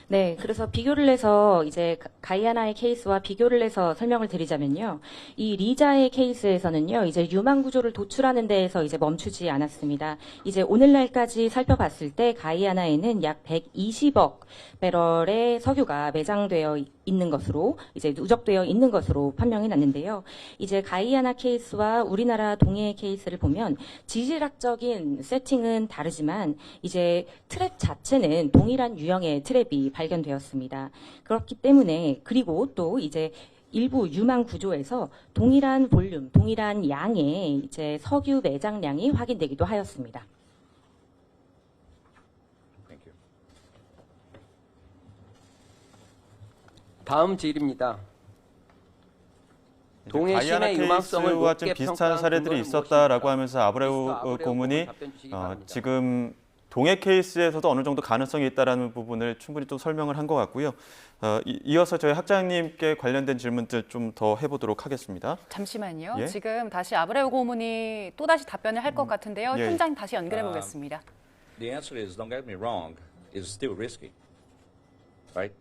네, 그래서 비교를 해서 이제 가이아나의 케이스와 비교를 해서 설명을 드리자면요. 이 리자의 케이스에서는요, 이제 유망 구조를 도출하는 데에서 이제 멈추지 않았습니다. 이제 오늘날까지 살펴봤을 때 가이아나에는 약 120억 배럴의 석유가 매장되어 있는 것으로 이제 누적되어 있는 것으로 판명이 났는데요. 이제 가이아나 케이스와 우리나라 동해의 케이스를 보면 지질학적인 세팅은 다르지만 이제 트랩 자체는 동일한 유형의 트랩이 발견되었습니다. 그렇기 때문에 그리고 또 이제 일부 유망 구조에서 동일한 볼륨, 동일한 양의 이제 석유 매장량이 확인되기도 하였습니다. Thank you. 다음 질입니다. 동해 가이아나 시내 유망성을 케이스와 좀 높게 비슷한 평가한 사례들이 근거는 있었다라고 무엇입니까? 하면서 아브레우 아브레우 고문이 답변 주시기 바랍니다. 지금 동해 케이스에서도 어느 정도 가능성이 있다라는 부분을 충분히 또 설명을 한 것 같고요. 이어서 저희 학장님께 관련된 질문들 좀 더 해보도록 하겠습니다. 잠시만요. 예? 지금 다시 아브레우 고문이 또 다시 답변을 할 것 같은데요. 예. 현장 다시 연결해 보겠습니다. The answer is, don't get me wrong, it's still risky, right?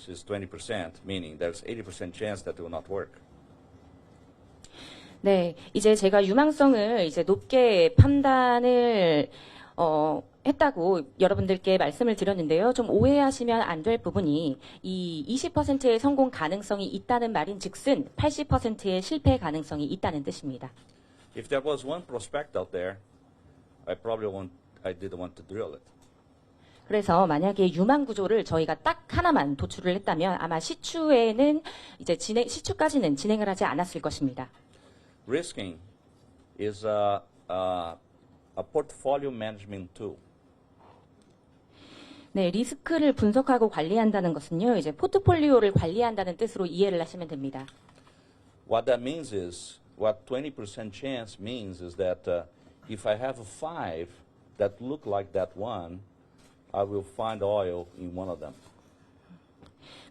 It's 20%, meaning there's 80% chance that it will not work. 네, 이제 제가 유망성을 이제 높게 판단을 했다고 여러분들께 말씀을 드렸는데요. 좀 오해하시면 안 될 부분이 이 20%의 성공 가능성이 있다는 말인즉슨 80%의 실패 가능성이 있다는 뜻입니다. If there was one prospect out there, I didn't want to drill it. 그래서 만약에 유망 구조를 저희가 딱 하나만 도출을 했다면 아마 시추에는 이제 시추까지는 진행을 하지 않았을 것입니다. Risking is a portfolio management tool. 네, 리스크를 분석하고 관리한다는 것은요, 이제 포트폴리오를 관리한다는 뜻으로 이해를 하시면 됩니다. What that means is, what 20% chance means is that if I have 5 that look like that one, I will find oil in one of them.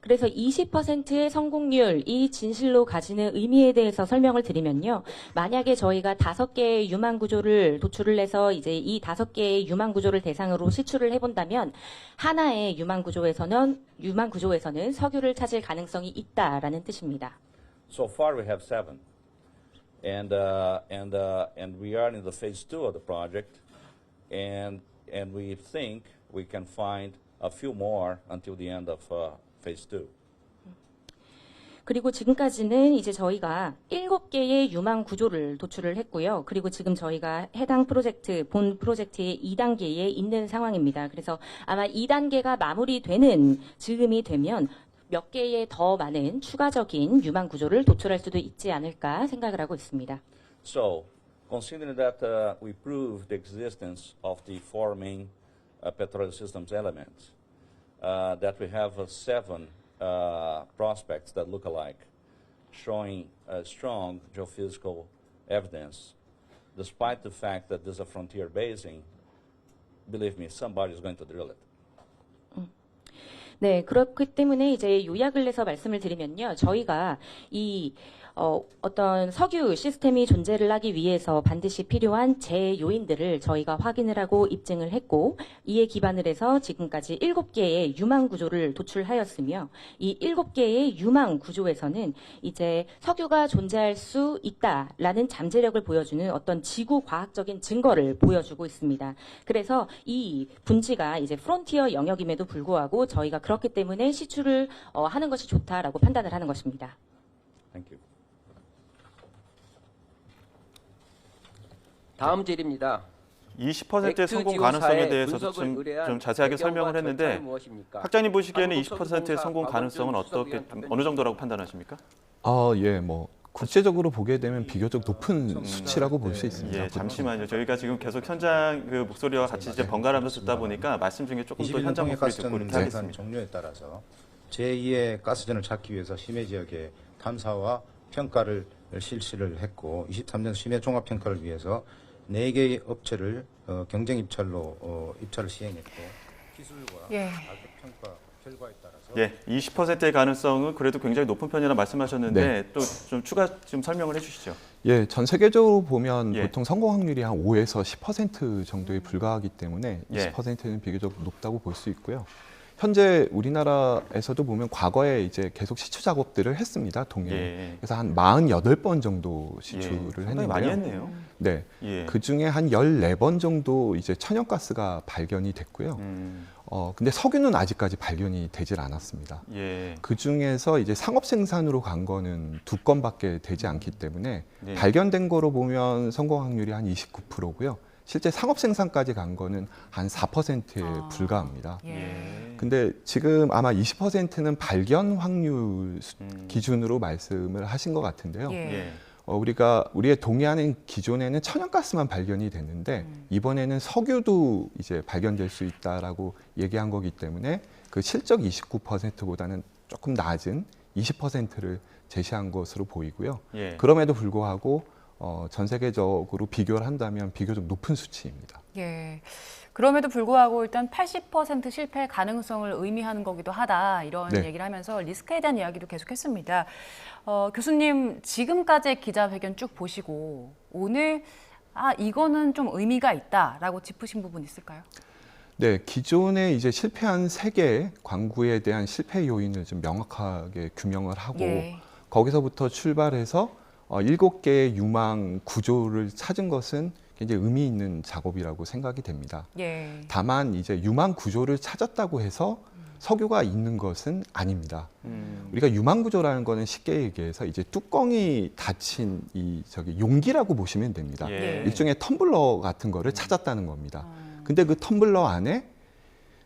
그래서 20%의 성공률, 이 진실로 가지는 의미에 대해서 설명을 드리면요. 만약에 저희가 5개의 유망 구조를 도출을 해서 이제 이 5개의 유망 구조를 대상으로 시추를 해본다면 하나의 유망 구조에서는 석유를 찾을 가능성이 있다라는 뜻입니다. So far we have 7. And we are in the phase 2 of the project. And we think we can find a few more until the end of phase 2. 그리고 지금까지는 이제 저희가 7개의 유망 구조를 도출을 했고요. 그리고 지금 저희가 해당 프로젝트, 본 프로젝트의 2단계에 있는 상황입니다. 그래서 아마 2단계가 마무리되는 즈음이 되면 몇 개의 더 많은 추가적인 유망 구조를 도출할 수도 있지 않을까 생각을 하고 있습니다. So, considering that we proved the existence of the four main petroleum systems elements, that we have 7 prospects that look alike, showing strong geophysical evidence, despite the fact that there's a frontier basin, believe me, somebody is going to drill it. 네, 그렇기 때문에 이제 요약을 내서 말씀을 드리면요. 저희가 이 어떤 석유 시스템이 존재를 하기 위해서 반드시 필요한 제요인들을 저희가 확인을 하고 입증을 했고, 이에 기반을 해서 지금까지 7개의 유망 구조를 도출하였으며, 이 7개의 유망 구조에서는 이제 석유가 존재할 수 있다라는 잠재력을 보여주는 어떤 지구 과학적인 증거를 보여주고 있습니다. 그래서 이 분지가 이제 프론티어 영역임에도 불구하고 저희가 그렇기 때문에 시추를 하는 것이 좋다라고 판단을 하는 것입니다. Thank you. 다음 질입니다. 20%의 성공 가능성에 대해서도 좀 자세하게 설명을 했는데 학장님 보시기에는 20%의 성공 가능성은 어떻게 어느 정도라고 판단하십니까? 예, 뭐 국제적으로 보게 되면 비교적 높은 수치라고 볼 수 있습니다. 예, 잠시만요. 저희가 지금 계속 현장 그 목소리와 같이 이제 번갈아가면서 듣다 보니까 말씀 중에 조금 더 현장 목소리 듣고 이렇게 하겠습니다. 종료에 따라서 제2의 가스전을 찾기 위해서 심해 지역의 탐사와 평가를 실시를 했고 23년 심해 종합 평가를 위해서 4개의 업체를 경쟁 입찰로 입찰을 시행했고 기술과 가격 평가 결과에 따라서 20%의 가능성은 그래도 굉장히 높은 편이라 말씀하셨는데 네. 또 좀 추가 좀 설명을 해주시죠. 예, 전 세계적으로 보면 보통 성공 확률이 한 5에서 10% 정도에 불과하기 때문에 20%는 비교적 높다고 볼 수 있고요. 현재 우리나라에서도 보면 과거에 이제 계속 시추 작업들을 했습니다, 동해에. 그래서 한 48번 정도 시추를 했는데요. 많이 했네요. 네. 그 중에 한 14번 정도 이제 천연가스가 발견이 됐고요. 근데 석유는 아직까지 발견이 되질 않았습니다. 그 중에서 이제 상업 생산으로 간 거는 2건밖에 되지 않기 때문에 발견된 거로 보면 성공 확률이 한 29%고요. 실제 상업 생산까지 간 거는 한 4%에 불과합니다. 근데 지금 아마 20%는 발견 확률 기준으로 말씀을 하신 것 같은데요. 우리의 동해안은 기존에는 천연가스만 발견이 됐는데 이번에는 석유도 이제 발견될 수 있다라고 얘기한 거기 때문에 그 실적 29%보다는 조금 낮은 20%를 제시한 것으로 보이고요. 그럼에도 불구하고 전 세계적으로 비교를 한다면 비교적 높은 수치입니다. 그럼에도 불구하고 일단 80% 실패 가능성을 의미하는 거기도 하다 이런 얘기를 하면서 리스크에 대한 이야기도 계속했습니다. 교수님 지금까지의 기자회견 쭉 보시고 오늘 이거는 좀 의미가 있다라고 짚으신 부분 있을까요? 네, 기존에 이제 실패한 3개의 광구에 대한 실패 요인을 좀 명확하게 규명을 하고 거기서부터 출발해서 7개의 유망 구조를 찾은 것은 굉장히 의미 있는 작업이라고 생각이 됩니다. 다만 이제 유망 구조를 찾았다고 해서 석유가 있는 것은 아닙니다. 우리가 유망 구조라는 거는 쉽게 얘기해서 이제 뚜껑이 닫힌 용기라고 보시면 됩니다. 일종의 텀블러 같은 거를 찾았다는 겁니다. 근데 그 텀블러 안에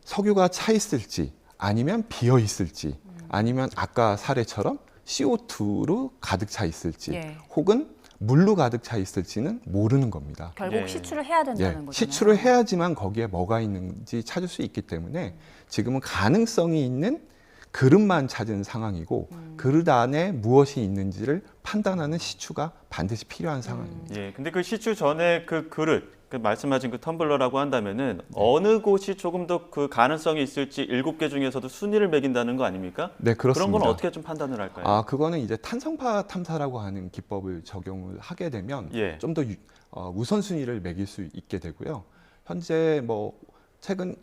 석유가 차 있을지 아니면 비어 있을지 아니면 아까 사례처럼 CO2로 가득 차 있을지 혹은 물로 가득 차 있을지는 모르는 겁니다. 결국 시추를 해야 된다는 거죠. 시추를 해야지만 거기에 뭐가 있는지 찾을 수 있기 때문에 지금은 가능성이 있는 그릇만 찾은 상황이고 그릇 안에 무엇이 있는지를 판단하는 시추가 반드시 필요한 상황입니다. 근데 그 시추 전에 그 그릇, 그 말씀하신 그 텀블러라고 한다면은 어느 곳이 조금 더 그 가능성이 있을지 7개 중에서도 순위를 매긴다는 거 아닙니까? 네, 그렇습니다. 그런 건 어떻게 좀 판단을 할까요? 그거는 이제 탄성파 탐사라고 하는 기법을 적용을 하게 되면 좀 더 우선순위를 매길 수 있게 되고요. 현재 뭐 최근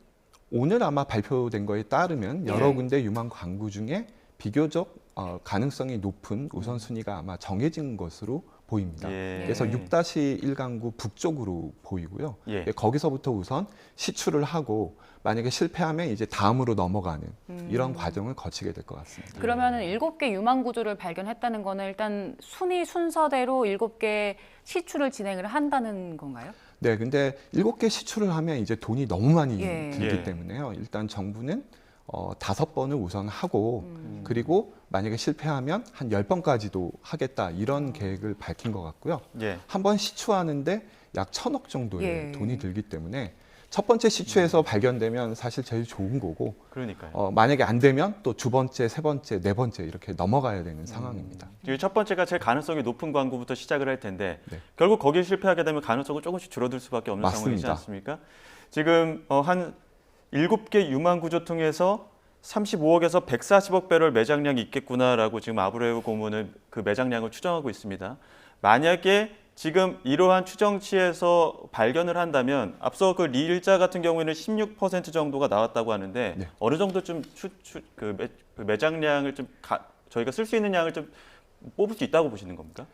오늘 아마 발표된 거에 따르면 여러 군데 유망 광구 중에 비교적 가능성이 높은 우선순위가 아마 정해진 것으로 보입니다. 예. 그래서 6-1강구 북쪽으로 보이고요. 예. 거기서부터 우선 시추를 하고 만약에 실패하면 이제 다음으로 넘어가는 이런 과정을 거치게 될 것 같습니다. 그러면은 7개 유망 구조를 발견했다는 거는 일단 순서대로 7개 시추를 진행을 한다는 건가요? 네, 근데 7개 시추를 하면 이제 돈이 너무 많이 예. 들기 예. 때문에요. 일단 정부는 5번을 우선 하고 그리고 만약에 실패하면 한 10번까지도 하겠다 이런 계획을 밝힌 것 같고요. 예. 한 번 시추하는데 약 1,000억 정도의 예. 돈이 들기 때문에 첫 번째 시추에서 발견되면 사실 제일 좋은 거고 그러니까요. 만약에 안 되면 또 두 번째, 세 번째, 네 번째 이렇게 넘어가야 되는 상황입니다. 지금 첫 번째가 제일 가능성이 높은 광구부터 시작을 할 텐데 네. 결국 거기에 실패하게 되면 가능성은 조금씩 줄어들 수밖에 없는 상황이지 맞습니다. 않습니까? 지금 한 7개 유망 구조 통해서 35억에서 140억 배럴 매장량이 있겠구나라고 지금 아브레우 고문은 그 매장량을 추정하고 있습니다. 만약에 지금 이러한 추정치에서 발견을 한다면 앞서 그 리 일자 같은 경우에는 16% 정도가 나왔다고 하는데 네. 어느 정도쯤 그 매장량을 좀 저희가 쓸 수 있는 양을 좀 뽑을 수 있다고 보시는 겁니까?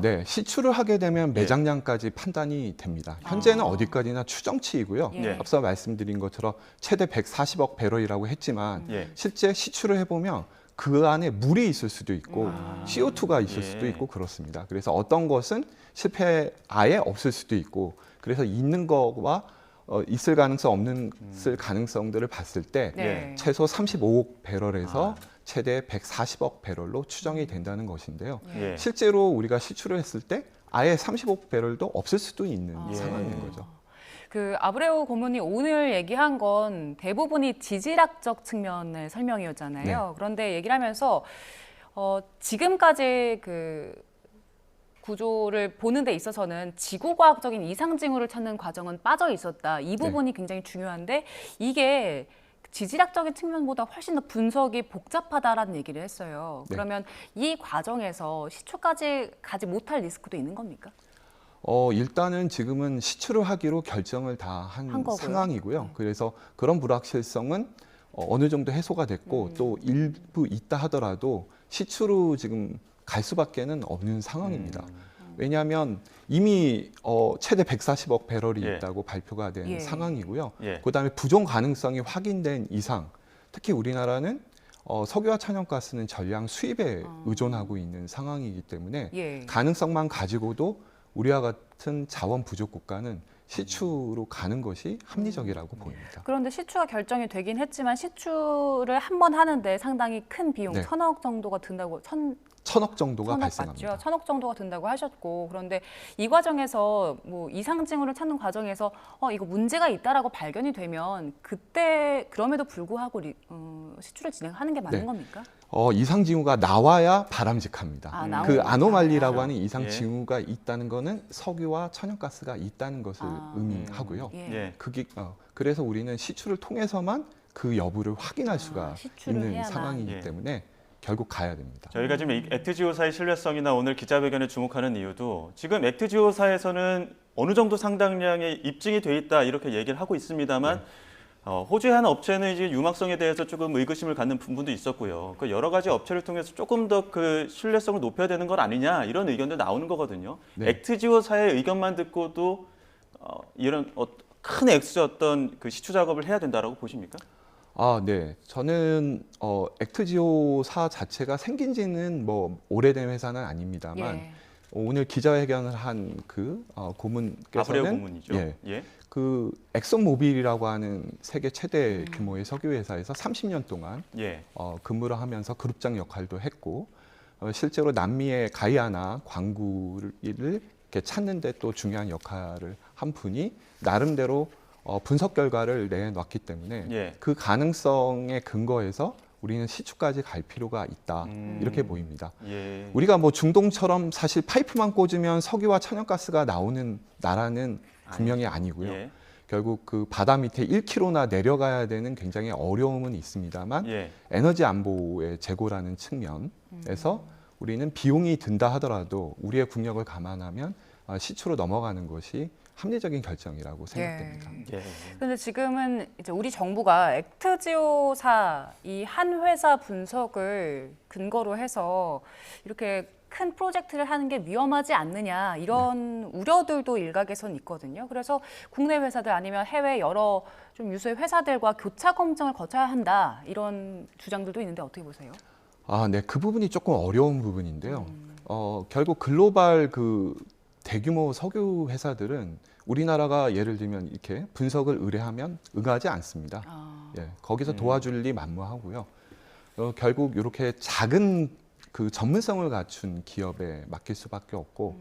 네. 시추를 하게 되면 매장량까지 판단이 됩니다. 현재는 어디까지나 추정치이고요. 예. 앞서 말씀드린 것처럼 최대 140억 배럴이라고 했지만 예. 실제 시추를 해보면 그 안에 물이 있을 수도 있고 CO2가 있을 수도 예. 있고 그렇습니다. 그래서 어떤 것은 실패 아예 없을 수도 있고 그래서 있는 거와 있을 가능성 없는 쓸 가능성들을 봤을 때 네. 최소 35억 배럴에서 최대 140억 배럴로 추정이 된다는 것인데요. 예. 실제로 우리가 시추를 했을 때 아예 35억 배럴도 없을 수도 있는 상황인 거죠. 그 아브레우 고문이 오늘 얘기한 건 대부분이 지질학적 측면의 설명이었잖아요. 네. 그런데 얘기를 하면서 지금까지 그 구조를 보는 데 있어서는 지구과학적인 이상 징후를 찾는 과정은 빠져 있었다. 이 부분이 굉장히 중요한데 이게 지질학적인 측면보다 훨씬 더 분석이 복잡하다라는 얘기를 했어요. 네. 그러면 이 과정에서 시초까지 가지 못할 리스크도 있는 겁니까? 일단은 지금은 시추를 하기로 결정을 다 한 한 거고요. 상황이고요. 네. 그래서 그런 불확실성은 어느 정도 해소가 됐고 또 일부 있다 하더라도 시추로 지금 갈 수밖에는 없는 상황입니다. 왜냐하면 이미 최대 140억 배럴이 예. 있다고 발표가 된 예. 상황이고요. 예. 그다음에 부족 가능성이 확인된 이상, 특히 우리나라는 석유와 천연가스는 전량 수입에 의존하고 있는 상황이기 때문에 예. 가능성만 가지고도 우리와 같은 자원 부족 국가는 시추로 가는 것이 합리적이라고 보입니다. 그런데 시추가 결정이 되긴 했지만 시추를 한 번 하는데 상당히 큰 비용, 네. 1,000억 정도가 든다고, 1,000억 정도가 1,000억 발생합니다. 맞죠? 1,000억 정도가 든다고 하셨고, 그런데 이 과정에서 뭐 이상 징후를 찾는 과정에서 이거 문제가 있다라고 발견이 되면 그때 그럼에도 불구하고 시추를 진행하는 게 맞는 네. 겁니까? 이상 징후가 나와야 바람직합니다. 나오면 그 아노말리라고 바람직하다. 하는 이상 예. 징후가 있다는 것은 석유와 천연가스가 있다는 것을 의미하고요. 예. 예. 그래서 우리는 시추를 통해서만 그 여부를 확인할 수가 시추를 있는 해야만. 상황이기 예. 때문에 결국 가야 됩니다. 저희가 지금 액트지오사의 신뢰성이나 오늘 기자회견에 주목하는 이유도 지금 액트지오사에서는 어느 정도 상당량의 입증이 돼 있다 이렇게 얘기를 하고 있습니다만 호주의 한 업체는 이제 유망성에 대해서 조금 의구심을 갖는 부분도 있었고요. 그 여러 가지 업체를 통해서 조금 더 그 신뢰성을 높여야 되는 건 아니냐 이런 의견도 나오는 거거든요. 네. 액트지오사의 의견만 듣고도 이런 큰 액수의 어떤 그 시추 작업을 해야 된다라고 보십니까? 네. 저는 액트지오사 자체가 생긴 지는 뭐 오래된 회사는 아닙니다만 예. 오늘 기자회견을 한 그 아브레우 고문께서는 고문이죠. 예. 예. 그 엑슨모빌이라고 하는 세계 최대 규모의 석유 회사에서 30년 동안 예. 근무를 하면서 그룹장 역할도 했고 실제로 남미의 가이아나 광구를 이렇게 찾는데 또 중요한 역할을 한 분이 나름대로 분석 결과를 내놨기 때문에 예. 그 가능성에 근거해서 우리는 시추까지 갈 필요가 있다 이렇게 보입니다. 예. 우리가 뭐 중동처럼 사실 파이프만 꽂으면 석유와 천연가스가 나오는 나라는 분명히 아니고요. 예. 결국 그 바다 밑에 1km나 내려가야 되는 굉장히 어려움은 있습니다만 예. 에너지 안보의 재고라는 측면에서 우리는 비용이 든다 하더라도 우리의 국력을 감안하면 시추로 넘어가는 것이 합리적인 결정이라고 생각됩니다. 예. 근데 지금은 이제 우리 정부가 액트지오사 이 한 회사 분석을 근거로 해서 이렇게 큰 프로젝트를 하는 게 위험하지 않느냐 이런 우려들도 일각에선 있거든요. 그래서 국내 회사들 아니면 해외 여러 좀 유수의 회사들과 교차 검증을 거쳐야 한다 이런 주장들도 있는데 어떻게 보세요? 네, 그 부분이 조금 어려운 부분인데요. 결국 글로벌 그 대규모 석유 회사들은 우리나라가 예를 들면 이렇게 분석을 의뢰하면 응하지 않습니다. 예, 거기서 도와줄 리 만무하고요. 결국 이렇게 작은 그 전문성을 갖춘 기업에 맡길 수밖에 없고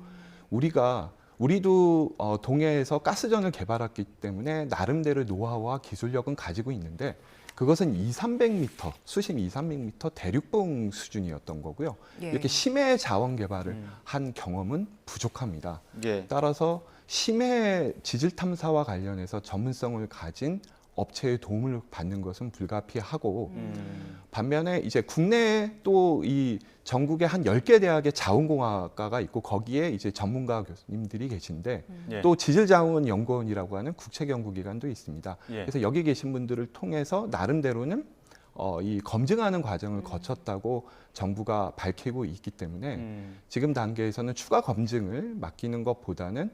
우리도 동해에서 가스전을 개발했기 때문에 나름대로 노하우와 기술력은 가지고 있는데 그것은 200-300m, 수심 200-300m 대륙봉 수준이었던 거고요. 예. 이렇게 심해 자원 개발을 한 경험은 부족합니다. 예. 따라서 심해 지질 탐사와 관련해서 전문성을 가진 업체의 도움을 받는 것은 불가피하고 반면에 이제 국내에 또 이 전국에 한 10개 대학의 자원공학과가 있고 거기에 이제 전문가 교수님들이 계신데 예. 또 지질자원연구원이라고 하는 국책연구기관도 있습니다. 예. 그래서 여기 계신 분들을 통해서 나름대로는 이 검증하는 과정을 거쳤다고 정부가 밝히고 있기 때문에 지금 단계에서는 추가 검증을 맡기는 것보다는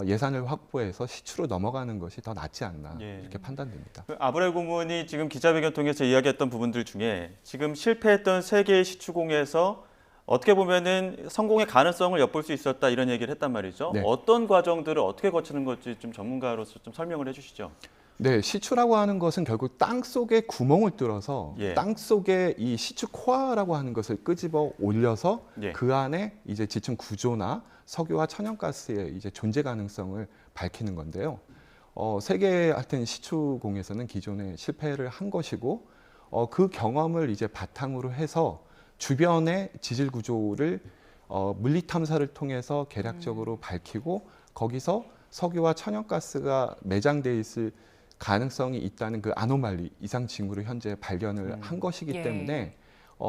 예산을 확보해서 시추로 넘어가는 것이 더 낫지 않나 예. 이렇게 판단됩니다. 그 아브레 고문이 지금 기자회견 통해서 이야기했던 부분들 중에 지금 실패했던 세 개의 시추공에서 어떻게 보면은 성공의 가능성을 엿볼 수 있었다 이런 얘기를 했단 말이죠. 네. 어떤 과정들을 어떻게 거치는 건지 좀 전문가로서 좀 설명을 해주시죠. 네, 시추라고 하는 것은 결국 땅 속에 구멍을 뚫어서 예. 땅 속에 이 시추 코어라고 하는 것을 끄집어 올려서 예. 그 안에 이제 지층 구조나 석유와 천연가스의 이제 존재 가능성을 밝히는 건데요. 세계 하여튼 시추공에서는 기존에 실패를 한 것이고 그 경험을 이제 바탕으로 해서 주변의 지질 구조를 물리 탐사를 통해서 계략적으로 밝히고 거기서 석유와 천연가스가 매장돼 있을 가능성이 있다는 그 아노말리 이상 징후를 현재 발견을 한 것이기 예. 때문에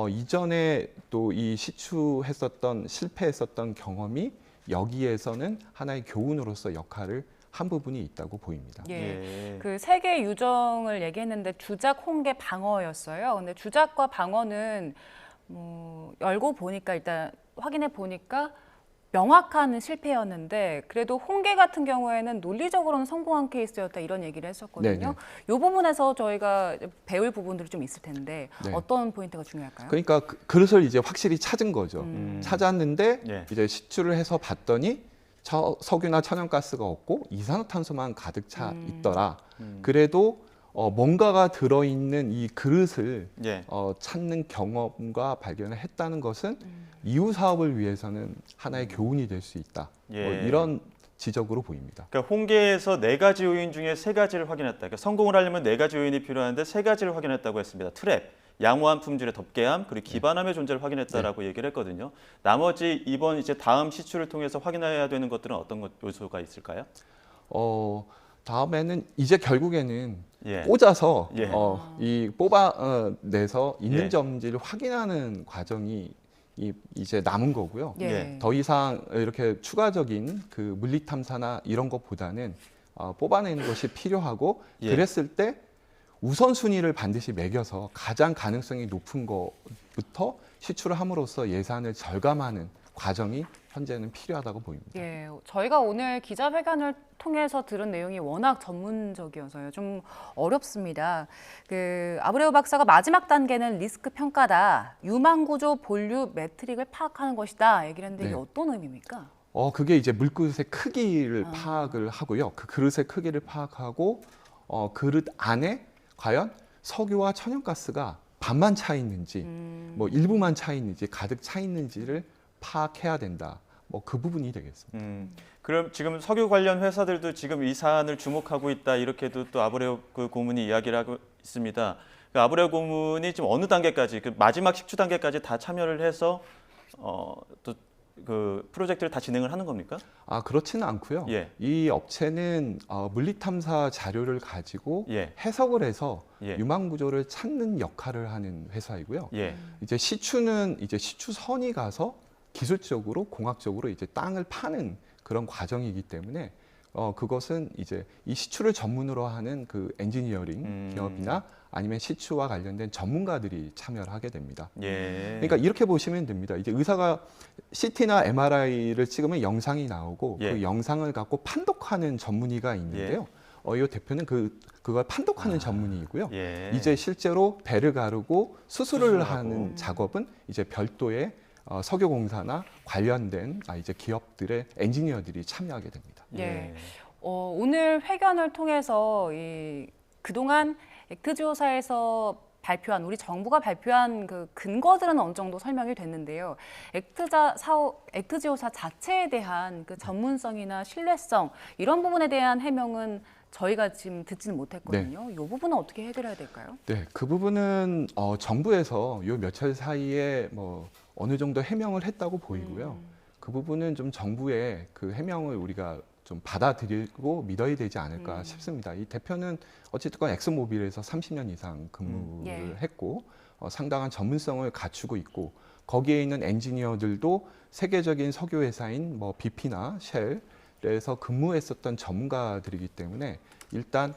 이전에 또 이 시추했었던 실패했었던 경험이 여기에서는 하나의 교훈으로서 역할을 한 부분이 있다고 보입니다. 예. 그 세계 유정을 얘기했는데 주작, 홍계, 방어였어요. 근데 주작과 방어는 열고 보니까 일단 확인해 보니까 명확한 실패였는데 그래도 홍계 같은 경우에는 논리적으로는 성공한 케이스였다 이런 얘기를 했었거든요. 이 부분에서 저희가 배울 부분들이 좀 있을 텐데 네. 어떤 포인트가 중요할까요? 그러니까 그릇을 이제 확실히 찾은 거죠. 찾았는데 예. 이제 시추를 해서 봤더니 석유나 천연가스가 없고 이산화탄소만 가득 차 있더라. 그래도 뭔가가 들어있는 이 그릇을 예. 찾는 경험과 발견을 했다는 것은 이후 사업을 위해서는 하나의 교훈이 될 수 있다. 예. 이런 지적으로 보입니다. 그러니까 홍계에서 4가지 요인 중에 3가지를 확인했다. 그러니까 성공을 하려면 4가지 요인이 필요한데 3가지를 확인했다고 했습니다. 트랩, 양호한 품질의 덮개함, 그리고 기반함의 존재를 확인했다라고 얘기를 했거든요. 나머지 이번 이제 다음 시추를 통해서 확인해야 되는 것들은 어떤 요소가 있을까요? 다음에는 이제 결국에는 예. 꽂아서 예. 이 뽑아내서 있는 예. 점지를 확인하는 과정이 이제 남은 거고요. 예. 더 이상 이렇게 추가적인 그 물리 탐사나 이런 것보다는 뽑아내는 것이 필요하고 예. 그랬을 때 우선순위를 반드시 매겨서 가장 가능성이 높은 것부터 시추를 함으로써 예산을 절감하는 과정이 현재는 필요하다고 보입니다. 예, 저희가 오늘 기자회견을 통해서 들은 내용이 워낙 전문적이어서요. 좀 어렵습니다. 그 아브레우 박사가 마지막 단계는 리스크 평가다. 유망 구조 본류 매트릭을 파악하는 것이다. 얘기를 했는데 이게 네. 어떤 의미입니까? 그게 이제 물그릇의 크기를 파악을 하고요. 그 그릇의 크기를 파악하고 그릇 안에 과연 석유와 천연가스가 반만 차 있는지, 뭐 일부만 차 있는지, 가득 차 있는지를 파악해야 된다. 그 부분이 되겠습니다. 그럼 지금 석유 관련 회사들도 지금 이 사안을 주목하고 있다 이렇게도 또 아브레우 그 고문이 이야기를 하고 있습니다. 그 아브레우 고문이 지금 어느 단계까지 그 마지막 식추 단계까지 다 참여를 해서 또 그 프로젝트를 다 진행을 하는 겁니까? 그렇지는 않고요. 예. 이 업체는 물리 탐사 자료를 가지고 예. 해석을 해서 예. 유망 구조를 찾는 역할을 하는 회사이고요. 예. 이제 시추는 이제 시추선이 가서 기술적으로 공학적으로 이제 땅을 파는 그런 과정이기 때문에 그것은 이제 이 시추를 전문으로 하는 그 엔지니어링 기업이나 아니면 시추와 관련된 전문가들이 참여를 하게 됩니다. 그러니까 이렇게 보시면 됩니다. 이제 의사가 CT나 MRI를 찍으면 영상이 나오고 그 영상을 갖고 판독하는 전문의가 있는데요. 이 대표는 그걸 판독하는 전문의이고요. 이제 실제로 배를 가르고 수술을 하는 작업은 이제 별도의 석유공사나 관련된 이제 기업들의 엔지니어들이 참여하게 됩니다. 오늘 회견을 통해서 그동안 액트지오사에서 발표한 우리 정부가 발표한 그 근거들은 어느 정도 설명이 됐는데요. 액트지오사 자체에 대한 그 전문성이나 신뢰성 이런 부분에 대한 해명은 저희가 지금 듣지는 못했거든요. 이 부분은 어떻게 해결해야 될까요? 네, 그 부분은 정부에서 요 며칠 사이에 뭐 어느 정도 해명을 했다고 보이고요. 그 부분은 좀 정부의 그 해명을 우리가 좀 받아들이고 믿어야 되지 않을까 싶습니다. 이 대표는 어쨌든 엑슨모빌에서 30년 이상 근무를 했고 상당한 전문성을 갖추고 있고 거기에 있는 엔지니어들도 세계적인 석유 회사인 뭐 BP나 쉘에서 근무했었던 전문가들이기 때문에 일단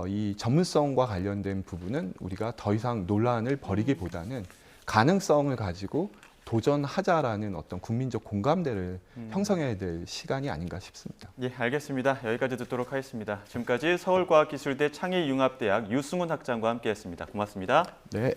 이 전문성과 관련된 부분은 우리가 더 이상 논란을 벌이기보다는 가능성을 가지고 도전하자라는 어떤 국민적 공감대를 형성해야 될 시간이 아닌가 싶습니다. 예, 알겠습니다. 여기까지 듣도록 하겠습니다. 지금까지 서울과학기술대 창의융합대학 유승훈 학장과 함께했습니다. 고맙습니다. 네.